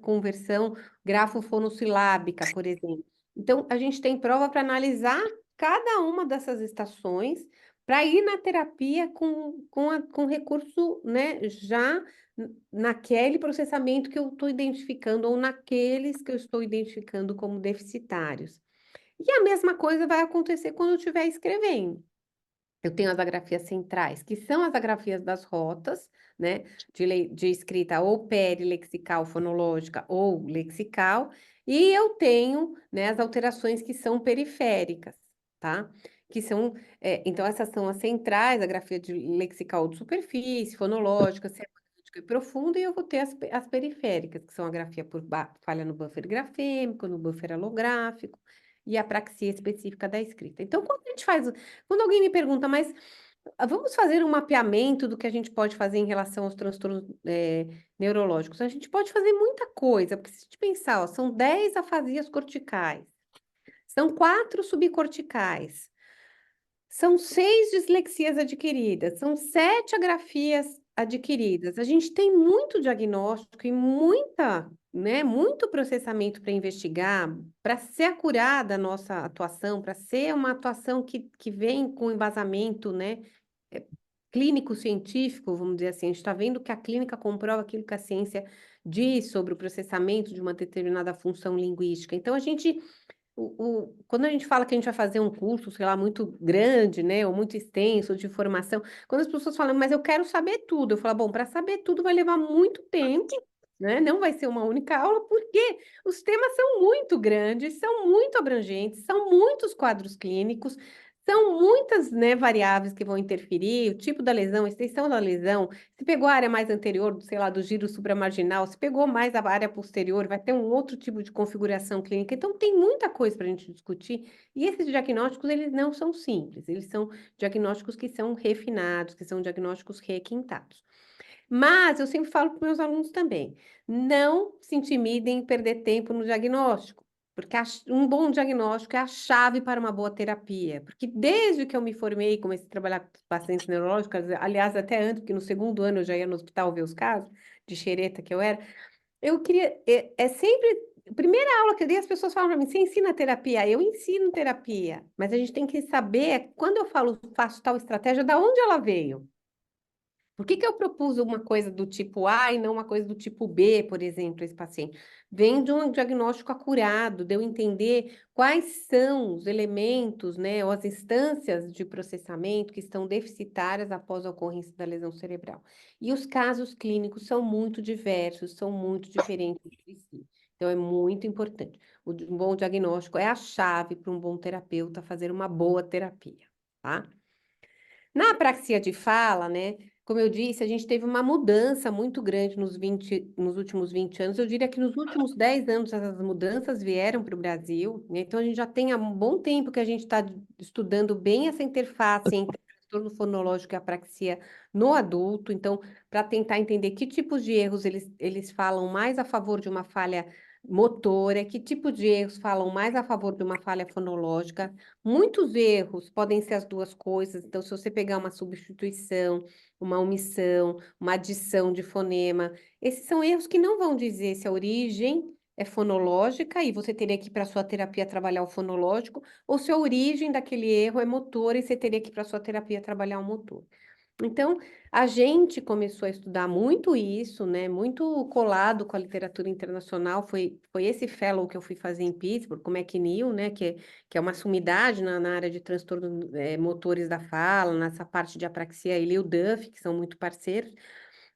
conversão grafo-fonossilábica, por exemplo? Então, a gente tem prova para analisar cada uma dessas estações para ir na terapia com recurso, né, já naquele processamento que eu estou identificando ou naqueles que eu estou identificando como deficitários. E a mesma coisa vai acontecer quando eu estiver escrevendo. Eu tenho as agrafias centrais, que são as agrafias das rotas, né, de escrita ou perilexical, fonológica ou lexical, e eu tenho, né, as alterações que são periféricas, tá? Que são, então essas são as centrais, a grafia de lexical de superfície, fonológica, semântica e profunda, e eu vou ter as periféricas, que são a grafia por falha no buffer grafêmico, no buffer alográfico, e a praxia específica da escrita. Então, quando alguém me pergunta, mas vamos fazer um mapeamento do que a gente pode fazer em relação aos transtornos neurológicos? A gente pode fazer muita coisa, porque se a gente pensar, ó, são 10 afasias corticais, são 4 subcorticais, são 6 dislexias adquiridas, são 7 agrafias adquiridas. A gente tem muito diagnóstico e muito processamento para investigar, para ser acurada a nossa atuação, para ser uma atuação que vem com embasamento, né, clínico-científico, vamos dizer assim. A gente está vendo que a clínica comprova aquilo que a ciência diz sobre o processamento de uma determinada função linguística. Então, quando a gente fala que a gente vai fazer um curso, sei lá, muito grande, né, ou muito extenso de formação, quando as pessoas falam, mas eu quero saber tudo, eu falo, bom, para saber tudo vai levar muito tempo, né, não vai ser uma única aula, porque os temas são muito grandes, são muito abrangentes, são muitos quadros clínicos, são muitas, né, variáveis que vão interferir, o tipo da lesão, a extensão da lesão, se pegou a área mais anterior, sei lá, do giro supramarginal, se pegou mais a área posterior, vai ter um outro tipo de configuração clínica. Então, tem muita coisa para a gente discutir. E esses diagnósticos, eles não são simples. Eles são diagnósticos que são refinados, que são diagnósticos requintados. Mas eu sempre falo para os meus alunos também, não se intimidem em perder tempo no diagnóstico, porque um bom diagnóstico é a chave para uma boa terapia. Porque desde que eu me formei, comecei a trabalhar com pacientes neurológicos, aliás, até antes, porque no segundo ano eu já ia no hospital ver os casos, de xereta que eu era, eu queria, sempre, a primeira aula que eu dei, as pessoas falam para mim, você ensina terapia? Eu ensino terapia, mas a gente tem que saber, quando eu falo, faço tal estratégia, da onde ela veio. Por que eu propus uma coisa do tipo A e não uma coisa do tipo B, por exemplo, esse paciente? Vem de um diagnóstico acurado, de eu entender quais são os elementos, né, ou as instâncias de processamento que estão deficitárias após a ocorrência da lesão cerebral. E os casos clínicos são muito diversos, são muito diferentes entre si. Então, é muito importante. Um bom diagnóstico é a chave para um bom terapeuta fazer uma boa terapia, tá? Na apraxia de fala, né? Como eu disse, a gente teve uma mudança muito grande nos últimos 20 anos. Eu diria que nos últimos 10 anos essas mudanças vieram para o Brasil, né? Então a gente já tem há um bom tempo que a gente está estudando bem essa interface entre o transtorno fonológico e a apraxia no adulto. Então, para tentar entender que tipos de erros eles falam mais a favor de uma falha motora, que tipo de erros falam mais a favor de uma falha fonológica. Muitos erros podem ser as duas coisas. Então, se você pegar uma substituição, uma omissão, uma adição de fonema, esses são erros que não vão dizer se a origem é fonológica e você teria que ir para a sua terapia trabalhar o fonológico, ou se a origem daquele erro é motor e você teria que ir para a sua terapia trabalhar o motor. Então, a gente começou a estudar muito isso, né? Muito colado com a literatura internacional. Foi esse fellow que eu fui fazer em Pittsburgh, com o McNeil, né? Que é uma sumidade na área de transtornos motores da fala, nessa parte de apraxia, ele e o Duff, que são muito parceiros.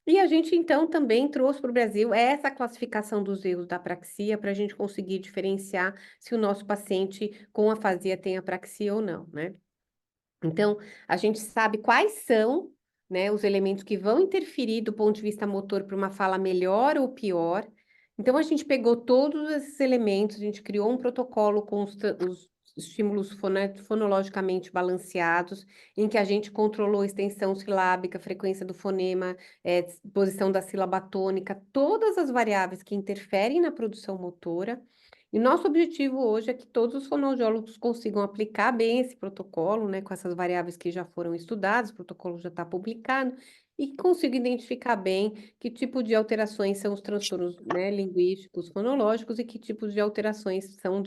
E a gente, então, também trouxe para o Brasil essa classificação dos erros da apraxia para a gente conseguir diferenciar se o nosso paciente com afasia tem apraxia ou não, né? Então, a gente sabe quais são, né, os elementos que vão interferir do ponto de vista motor para uma fala melhor ou pior. Então, a gente pegou todos esses elementos, a gente criou um protocolo com os estímulos fonologicamente balanceados, em que a gente controlou a extensão silábica, frequência do fonema, posição da sílaba tônica, todas as variáveis que interferem na produção motora. E nosso objetivo hoje é que todos os fonoaudiólogos consigam aplicar bem esse protocolo, né, com essas variáveis que já foram estudadas, o protocolo já está publicado, e que consigam identificar bem que tipo de alterações são os transtornos, né, linguísticos, fonológicos e que tipos de alterações são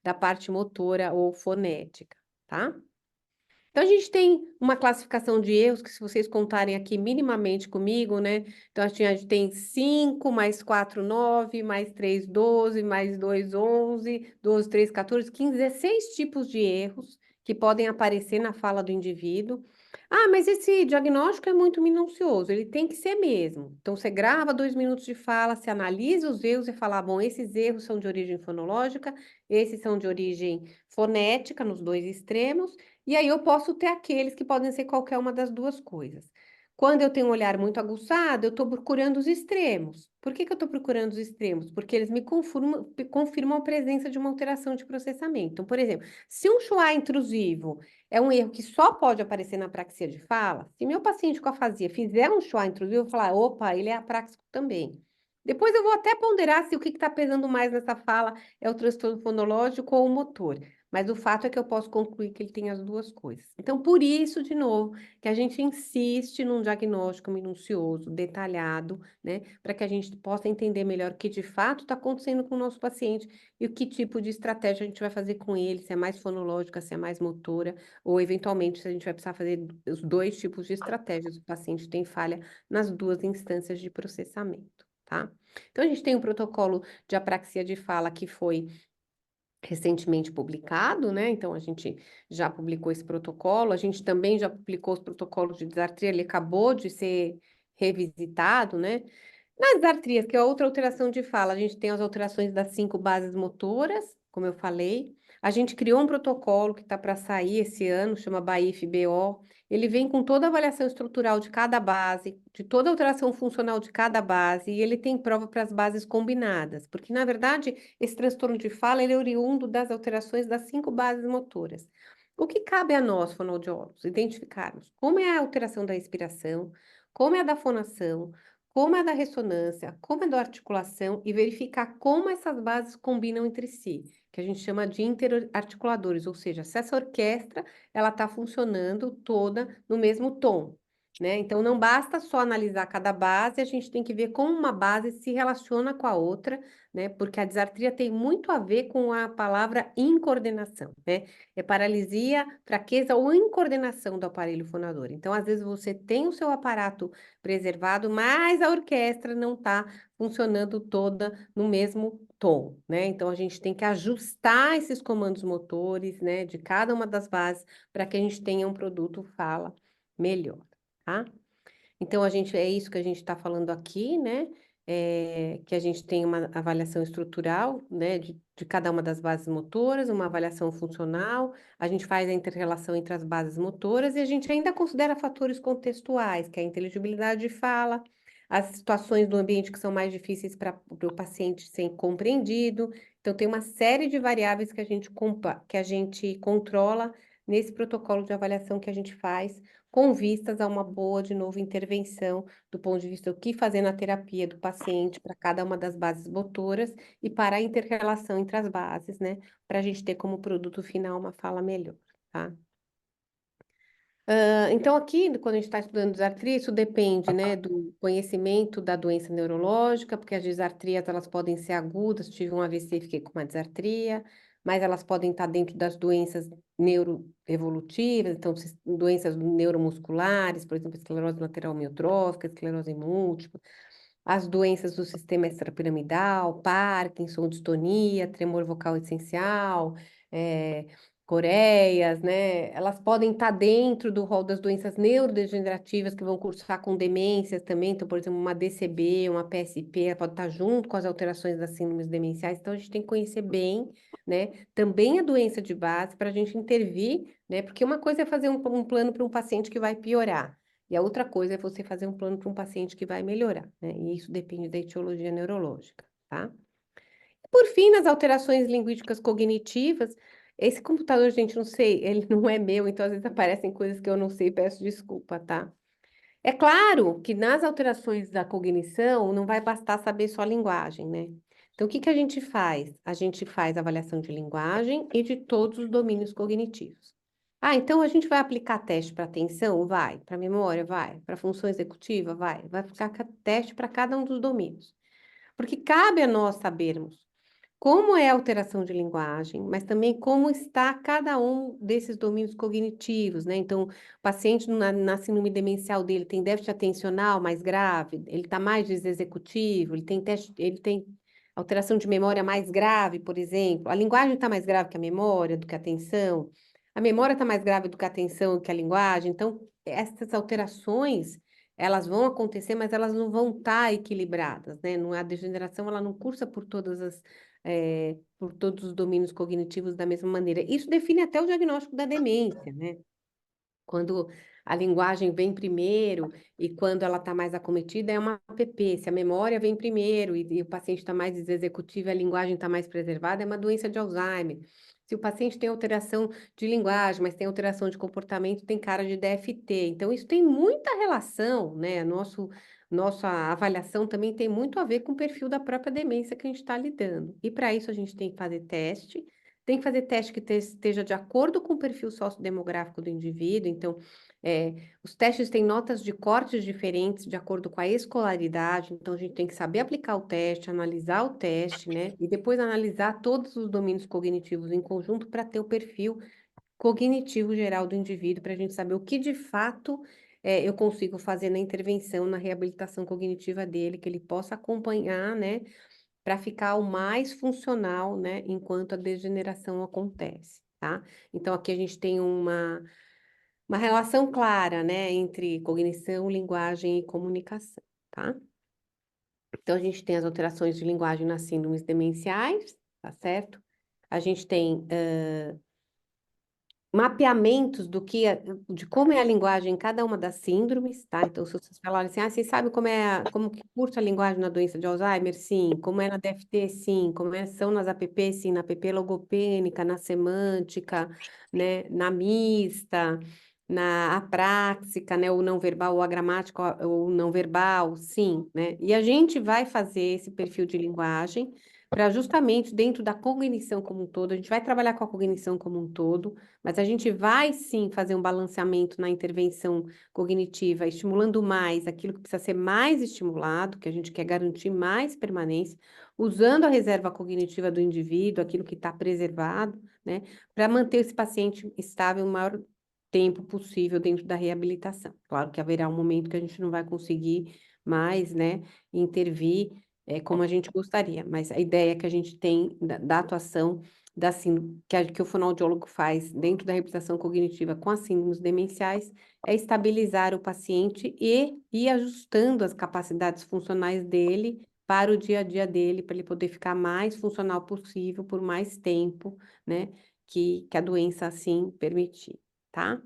da parte motora ou fonética, tá? Então, a gente tem uma classificação de erros que, se vocês contarem aqui minimamente comigo, né? Então, a gente tem 5, mais 4, 9, mais 3, 12, mais 2, 11, 12, 3, 14, 15, 16 tipos de erros que podem aparecer na fala do indivíduo. Ah, mas esse diagnóstico é muito minucioso, ele tem que ser mesmo. Então, você grava 2 minutos de fala, você analisa os erros e fala, bom, esses erros são de origem fonológica, esses são de origem fonética, nos dois extremos, e aí eu posso ter aqueles que podem ser qualquer uma das duas coisas. Quando eu tenho um olhar muito aguçado, eu estou procurando os extremos. Por que que eu estou procurando os extremos? Porque eles me confirmam a presença de uma alteração de processamento. Então, por exemplo, se um Schwa intrusivo é um erro que só pode aparecer na apraxia de fala, se meu paciente com afasia fizer um Schwa intrusivo, eu vou falar, opa, ele é apráxico também. Depois eu vou até ponderar se o que está pesando mais nessa fala é o transtorno fonológico ou o motor. Mas o fato é que eu posso concluir que ele tem as duas coisas. Então, por isso, de novo, que a gente insiste num diagnóstico minucioso, detalhado, né? Para que a gente possa entender melhor o que de fato está acontecendo com o nosso paciente e o que tipo de estratégia a gente vai fazer com ele, se é mais fonológica, se é mais motora, ou eventualmente se a gente vai precisar fazer os dois tipos de estratégias. O paciente tem falha nas duas instâncias de processamento, tá? Então, a gente tem um protocolo de apraxia de fala que foi recentemente publicado, né? Então, a gente já publicou esse protocolo, a gente também já publicou os protocolos de disartria, ele acabou de ser revisitado, né? Nas disartrias, que é outra alteração de fala, a gente tem as alterações das 5 bases motoras, como eu falei. A gente criou um protocolo que está para sair esse ano, chama BAIF-BO. Ele vem com toda a avaliação estrutural de cada base, de toda a alteração funcional de cada base, e ele tem prova para as bases combinadas, porque, na verdade, esse transtorno de fala ele é oriundo das alterações das 5 bases motoras. O que cabe a nós, fonoaudiólogos, identificarmos como é a alteração da respiração, como é a da fonação, como é a da ressonância, como é da articulação e verificar como essas bases combinam entre si, que a gente chama de interarticuladores, ou seja, se essa orquestra ela está funcionando toda no mesmo tom, né? Então não basta só analisar cada base, a gente tem que ver como uma base se relaciona com a outra, né? Porque a disartria tem muito a ver com a palavra incoordenação, né? É paralisia, fraqueza ou incoordenação do aparelho fonador. Então, às vezes você tem o seu aparato preservado, mas a orquestra não está funcionando toda no mesmo tom, né? Então a gente tem que ajustar esses comandos motores, né, de cada uma das bases para que a gente tenha um produto fala melhor, tá? Então é isso que a gente está falando aqui, né? Que a gente tem uma avaliação estrutural, né, de cada uma das bases motoras, uma avaliação funcional, a gente faz a inter-relação entre as bases motoras e a gente ainda considera fatores contextuais, que é a inteligibilidade de fala, as situações do ambiente que são mais difíceis para o paciente ser compreendido. Então, tem uma série de variáveis que a gente controla nesse protocolo de avaliação que a gente faz, com vistas a uma boa, de novo, intervenção do ponto de vista do que fazer na terapia do paciente para cada uma das bases motoras e para a inter-relação entre as bases, né? Para a gente ter como produto final uma fala melhor, tá? Então, aqui, quando a gente está estudando disartria, isso depende, né, do conhecimento da doença neurológica, porque as disartrias, elas podem ser agudas, tive um AVC e fiquei com uma disartria, mas elas podem estar dentro das doenças neuroevolutivas, então, doenças neuromusculares, por exemplo, esclerose lateral amiotrófica, esclerose múltipla, as doenças do sistema extrapiramidal, Parkinson, distonia, tremor vocal essencial, coreias, né? Elas podem estar dentro do rol das doenças neurodegenerativas que vão cursar com demências também. Então, por exemplo, uma DCB, uma PSP, ela pode estar junto com as alterações das síndromes demenciais. Então, a gente tem que conhecer bem, né? Também a doença de base para a gente intervir, né? Porque uma coisa é fazer um plano para um paciente que vai piorar. E a outra coisa é você fazer um plano para um paciente que vai melhorar, né? E isso depende da etiologia neurológica, tá? Por fim, nas alterações linguísticas cognitivas, esse computador, gente, não sei, ele não é meu, então às vezes aparecem coisas que eu não sei, peço desculpa, tá? É claro que nas alterações da cognição não vai bastar saber só a linguagem, né? Então, o que que a gente faz? A gente faz avaliação de linguagem e de todos os domínios cognitivos. Ah, então a gente vai aplicar teste para atenção? Vai. Para memória? Vai. Para função executiva? Vai. Vai aplicar teste para cada um dos domínios. Porque cabe a nós sabermos como é a alteração de linguagem, mas também como está cada um desses domínios cognitivos, né? Então, o paciente na síndrome demencial dele tem déficit atencional mais grave, ele está mais desexecutivo, ele tem alteração de memória mais grave, por exemplo. A linguagem está mais grave que a memória, do que a atenção. A memória está mais grave do que a atenção, do que a linguagem. Então, essas alterações elas vão acontecer, mas elas não vão estar equilibradas, né? A degeneração ela não cursa por todos os domínios cognitivos da mesma maneira. Isso define até o diagnóstico da demência, né? Quando a linguagem vem primeiro e quando ela está mais acometida, é uma APP. Se a memória vem primeiro e o paciente está mais desexecutivo e a linguagem está mais preservada, é uma doença de Alzheimer. Se o paciente tem alteração de linguagem, mas tem alteração de comportamento, tem cara de DFT. Então, isso tem muita relação, né? Nossa avaliação também tem muito a ver com o perfil da própria demência que a gente está lidando. E para isso, a gente tem que fazer teste. Tem que fazer teste que esteja de acordo com o perfil sociodemográfico do indivíduo. Então, os testes têm notas de cortes diferentes de acordo com a escolaridade. Então, a gente tem que saber aplicar o teste, analisar o teste, né? E depois analisar todos os domínios cognitivos em conjunto para ter o perfil cognitivo geral do indivíduo, para a gente saber o que de fato eu consigo fazer na intervenção, na reabilitação cognitiva dele, que ele possa acompanhar, né? Para ficar o mais funcional, né, enquanto a degeneração acontece, tá? Então, aqui a gente tem uma relação clara, né, entre cognição, linguagem e comunicação, tá? Então, a gente tem as alterações de linguagem nas síndromes demenciais, tá certo? A gente tem mapeamentos de como é a linguagem em cada uma das síndromes, tá? Então, se vocês falarem assim, vocês sabem como que cursa a linguagem na doença de Alzheimer? Sim. Como é na DFT? Sim. São nas APP? Sim. Na APP logopênica, na semântica, né? Na mista, na apráxica, né? Ou não verbal, ou a gramática, ou não verbal, sim, né? E a gente vai fazer esse perfil de linguagem para justamente dentro da cognição como um todo, a gente vai trabalhar com a cognição como um todo, mas a gente vai sim fazer um balanceamento na intervenção cognitiva, estimulando mais aquilo que precisa ser mais estimulado, que a gente quer garantir mais permanência, usando a reserva cognitiva do indivíduo, aquilo que está preservado, né, para manter esse paciente estável o maior tempo possível dentro da reabilitação. Claro que haverá um momento que a gente não vai conseguir mais, né, intervir como a gente gostaria, mas a ideia que a gente tem da atuação que o fonoaudiólogo faz dentro da reabilitação cognitiva com as síndromes demenciais é estabilizar o paciente e ir ajustando as capacidades funcionais dele para o dia a dia dele, para ele poder ficar mais funcional possível por mais tempo, né, que a doença assim permitir, tá?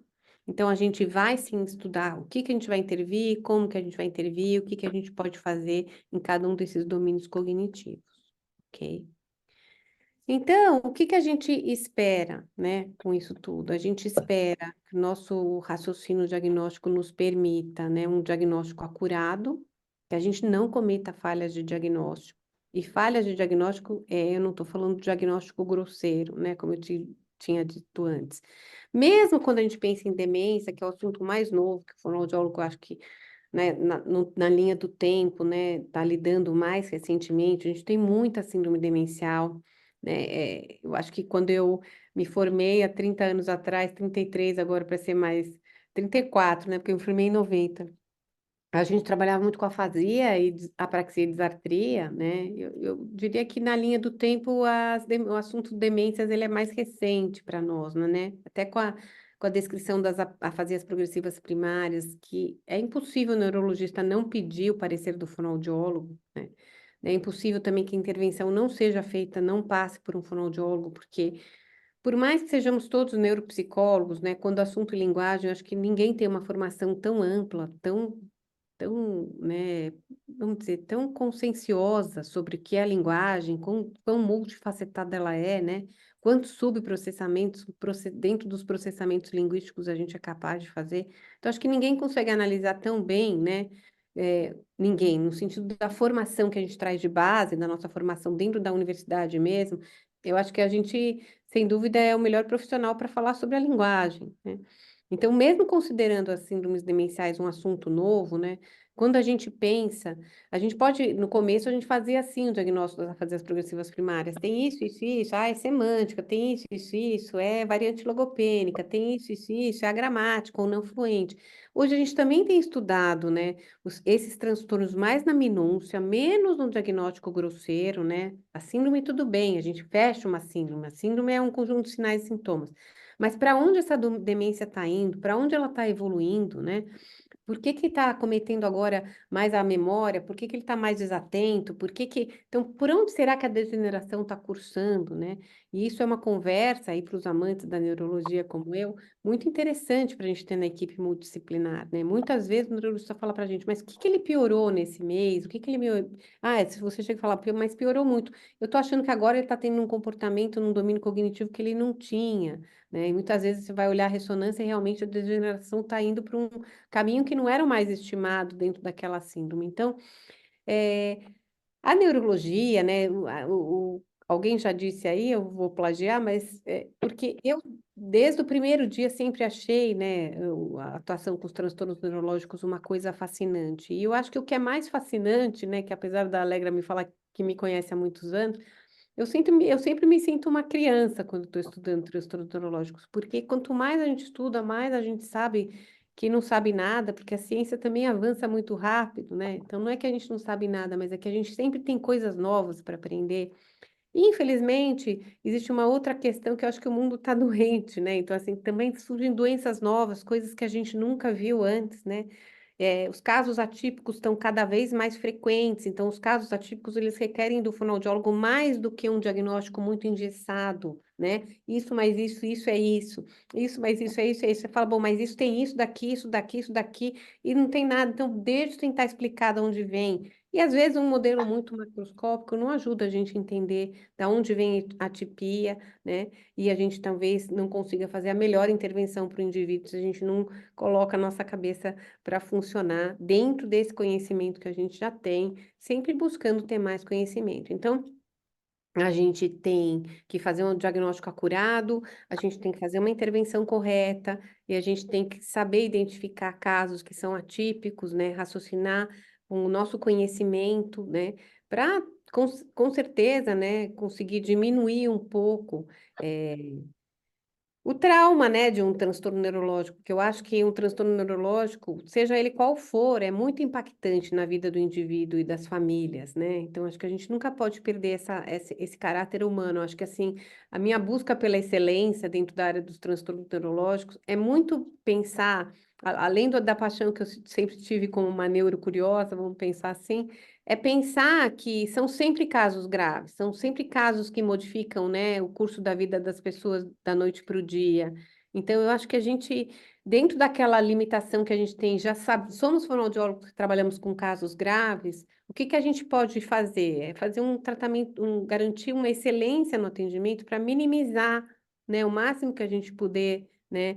Então, a gente vai sim estudar o que a gente vai intervir, como que a gente vai intervir, o que a gente pode fazer em cada um desses domínios cognitivos, ok? Então, o que a gente espera, né, com isso tudo? A gente espera que o nosso raciocínio diagnóstico nos permita, né, um diagnóstico acurado, que a gente não cometa falhas de diagnóstico. E falhas de diagnóstico, eu não estou falando de diagnóstico grosseiro, né, como eu tinha dito antes. Mesmo quando a gente pensa em demência, que é o assunto mais novo, que o fonoaudiólogo, eu acho que, né, na linha do tempo, né, está lidando mais recentemente, a gente tem muita síndrome demencial, né? Eu acho que quando eu me formei há 30 anos atrás, 33 agora para ser mais, 34, né? Porque eu me formei em 90. A gente trabalhava muito com afasia e apraxia e disartria, né? Eu diria que na linha do tempo o assunto demências ele é mais recente para nós, né? Até com a descrição das afasias progressivas primárias, que é impossível o neurologista não pedir o parecer do fonoaudiólogo, né? É impossível também que a intervenção não seja feita, não passe por um fonoaudiólogo, porque por mais que sejamos todos neuropsicólogos, né? Quando o assunto é linguagem, eu acho que ninguém tem uma formação tão ampla, tão, né, vamos dizer, tão conscienciosa sobre o que é a linguagem, quão multifacetada ela é, né? Quantos subprocessamentos dentro dos processamentos linguísticos a gente é capaz de fazer. Então, acho que ninguém consegue analisar tão bem, né? Ninguém, no sentido da formação que a gente traz de base, da nossa formação dentro da universidade mesmo, eu acho que a gente, sem dúvida, é o melhor profissional para falar sobre a linguagem, né? Então, mesmo considerando as síndromes demenciais um assunto novo, né? quando a gente pensa, a gente pode, no começo a gente fazia assim o diagnóstico, fazer as progressivas primárias, tem isso, é semântica, tem isso, é variante logopênica, tem isso, é a gramática ou não fluente. Hoje a gente também tem estudado, né, esses transtornos mais na minúcia, menos no diagnóstico grosseiro, né? A síndrome tudo bem, a gente fecha uma síndrome, a síndrome é um conjunto de sinais e sintomas. Mas para onde essa demência está indo, para onde ela está evoluindo, né? Por que que está cometendo agora mais a memória? Por que que ele está mais desatento? Então, por onde será que a degeneração está cursando, né? E isso é uma conversa aí para os amantes da neurologia como eu, muito interessante para a gente ter na equipe multidisciplinar, né? Muitas vezes o neurologista fala para a gente, mas o que que ele piorou nesse mês? O que que ele melhorou? Ah, se você chega e falar, mas piorou muito. Eu estou achando que agora ele está tendo um comportamento, num domínio cognitivo que ele não tinha, né? E muitas vezes você vai olhar a ressonância e realmente a degeneração está indo para um caminho que não era o mais estimado dentro daquela síndrome. Então, é, a neurologia, né? Alguém já disse aí, eu vou plagiar, mas porque eu, desde o primeiro dia, sempre achei, né, a atuação com os transtornos neurológicos uma coisa fascinante. E eu acho que o que é mais fascinante, né, que apesar da Alegra me falar que me conhece há muitos anos, eu sempre me sinto uma criança quando estou estudando transtornos neurológicos, porque quanto mais a gente estuda, mais a gente sabe que não sabe nada, porque a ciência também avança muito rápido, né? Então não é que a gente não sabe nada, mas é que a gente sempre tem coisas novas para aprender. E, infelizmente, existe uma outra questão que eu acho que o mundo está doente, né? Então, assim, também surgem doenças novas, coisas que a gente nunca viu antes, né? Os casos atípicos estão cada vez mais frequentes, então os casos atípicos eles requerem do fonoaudiólogo mais do que um diagnóstico muito engessado, né? Isso, mas isso é isso, mas isso é isso, é isso. Você fala, bom, mas isso tem isso daqui, e não tem nada. Então, deixa eu tentar explicar de onde vem. E às vezes um modelo muito macroscópico não ajuda a gente a entender da onde vem a atipia, né? E a gente talvez não consiga fazer a melhor intervenção para o indivíduo se a gente não coloca a nossa cabeça para funcionar dentro desse conhecimento que a gente já tem, sempre buscando ter mais conhecimento. Então, a gente tem que fazer um diagnóstico acurado, a gente tem que fazer uma intervenção correta, e a gente tem que saber identificar casos que são atípicos, né? Raciocinar com o nosso conhecimento, né? Para, com certeza, né? Conseguir diminuir um pouco. O trauma, né, de um transtorno neurológico, porque eu acho que um transtorno neurológico, seja ele qual for, é muito impactante na vida do indivíduo e das famílias, né? Então, acho que a gente nunca pode perder esse caráter humano. Acho que, assim, a minha busca pela excelência dentro da área dos transtornos neurológicos é muito pensar, além da paixão que eu sempre tive como uma neurocuriosa, vamos pensar assim, é pensar que são sempre casos graves, são sempre casos que modificam, né, o curso da vida das pessoas da noite para o dia. Então, eu acho que a gente, dentro daquela limitação que a gente tem, já sabe, somos fonoaudiólogos que trabalhamos com casos graves, o que que a gente pode fazer? É fazer um tratamento, garantir uma excelência no atendimento para minimizar, né, o máximo que a gente puder, né,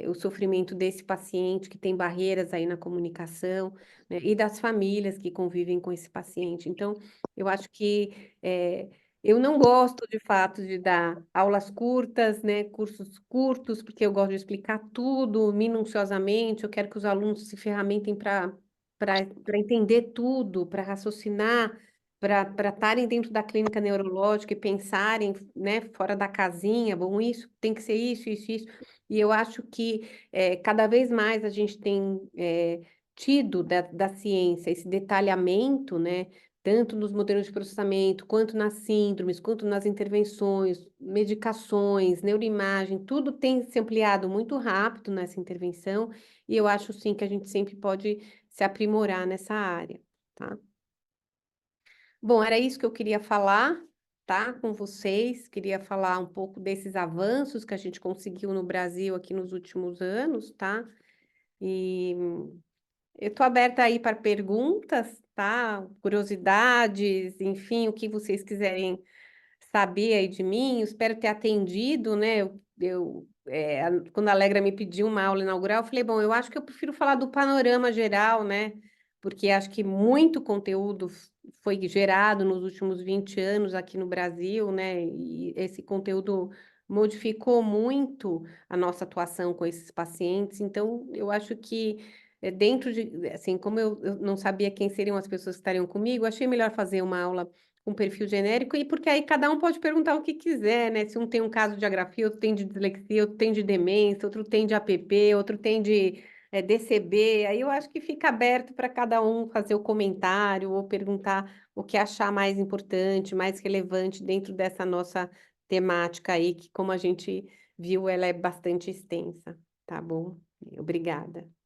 o sofrimento desse paciente que tem barreiras aí na comunicação, né, e das famílias que convivem com esse paciente. Então, eu acho que eu não gosto, de fato, de dar aulas curtas, né, cursos curtos, porque eu gosto de explicar tudo minuciosamente, eu quero que os alunos se ferramentem para entender tudo, para raciocinar, para estarem dentro da clínica neurológica e pensarem, né, fora da casinha, bom, isso tem que ser isso. E eu acho que cada vez mais a gente tem tido da ciência esse detalhamento, né? Tanto nos modelos de processamento, quanto nas síndromes, quanto nas intervenções, medicações, neuroimagem, tudo tem se ampliado muito rápido nessa intervenção, e eu acho sim que a gente sempre pode se aprimorar nessa área, tá? Bom, era isso que eu queria falar, tá, com vocês. Queria falar um pouco desses avanços que a gente conseguiu no Brasil aqui nos últimos anos, tá? E eu estou aberta aí para perguntas, tá? Curiosidades, enfim, o que vocês quiserem saber aí de mim. Eu espero ter atendido, né? Quando a Alegra me pediu uma aula inaugural, eu falei, bom, eu acho que eu prefiro falar do panorama geral, né? Porque acho que muito conteúdo foi gerado nos últimos 20 anos aqui no Brasil, né? E esse conteúdo modificou muito a nossa atuação com esses pacientes. Então, eu acho que dentro de, assim, como eu não sabia quem seriam as pessoas que estariam comigo, achei melhor fazer uma aula com perfil genérico, e porque aí cada um pode perguntar o que quiser, né? Se um tem um caso de agrafia, outro tem de dislexia, outro tem de demência, outro tem de APP, outro tem de DCB, aí eu acho que fica aberto para cada um fazer o comentário ou perguntar o que achar mais importante, mais relevante dentro dessa nossa temática aí, que como a gente viu, ela é bastante extensa, tá bom? Obrigada.